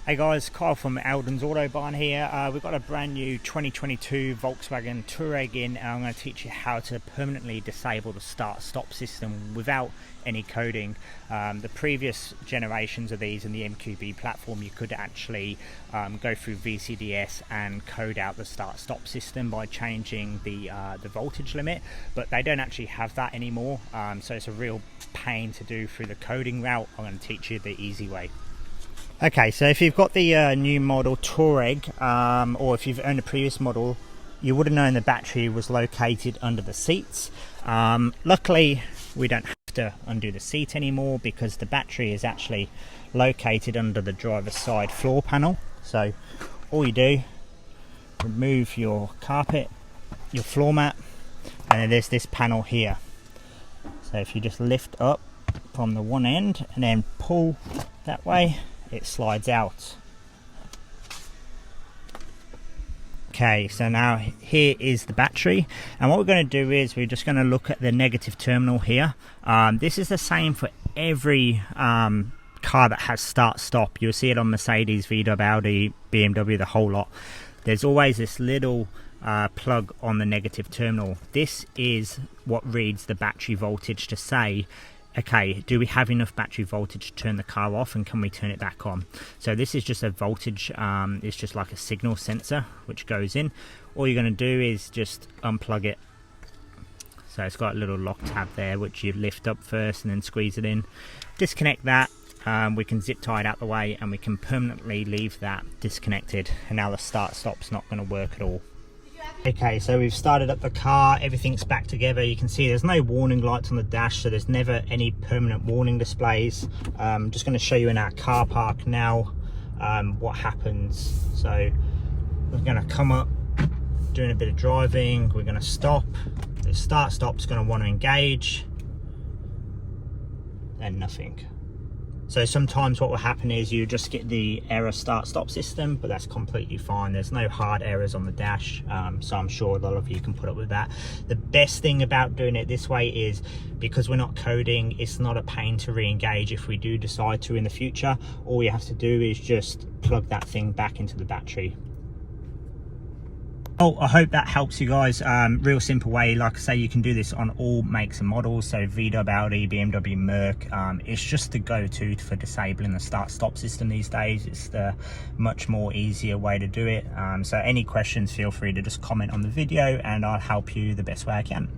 Hey guys, Kyle from Eldon's Auto Barn here. We've got a brand new 2022 Volkswagen Touareg in, and I'm going to teach you how to permanently disable the start-stop system without any coding. The previous generations of these in the MQB platform, you could actually go through VCDS and code out the start-stop system by changing the voltage limit, but they don't actually have that anymore, so it's a real pain to do through the coding route. I'm going to teach you the easy way. Okay, so if you've got the new model Touareg, or if you've owned a previous model, you would have known the battery was located under the seats. Luckily, we don't have to undo the seat anymore because the battery is actually located under the driver's side floor panel. So all you do, remove your carpet, your floor mat, and then there's this panel here. So if you just lift up from the one end and then pull that way, it slides out. Okay, so now here is the battery, and what we're going to do is we're just going to look at the negative terminal here. This is the same for every car that has start stop. You'll see it on Mercedes, VW, Audi, BMW, the whole lot. There's always this little plug on the negative terminal. This is what reads the battery voltage to say, okay, do we have enough battery voltage to turn the car off, and can we turn it back on? So this is just a voltage, it's just like a signal sensor which goes in. All you're going to do is just unplug it. So it's got a little lock tab there which you lift up first and then squeeze it in. Disconnect that. We can zip tie it out the way, and we can permanently leave that disconnected, and now the start stop's not going to work at all. Okay, so we've started up the car, everything's back together. You can see there's no warning lights on the dash, so there's never any permanent warning displays. I'm just going to show you in our car park now what happens. So we're going to come up, doing a bit of driving, we're going to stop. The start stop's going to want to engage, and nothing. So sometimes what will happen is you just get the error start-stop system, but that's completely fine. There's no hard errors on the dash, so I'm sure a lot of you can put up with that. The best thing about doing it this way is because we're not coding, it's not a pain to re-engage if we do decide to in the future. All we have to do is just plug that thing back into the battery. Oh, I hope that helps you guys. Real simple way. Like I say, you can do this on all makes and models. So VW, Audi, BMW, Merc. It's just the go-to for disabling the start-stop system these days. It's the much more easier way to do it. So any questions, feel free to just comment on the video and I'll help you the best way I can.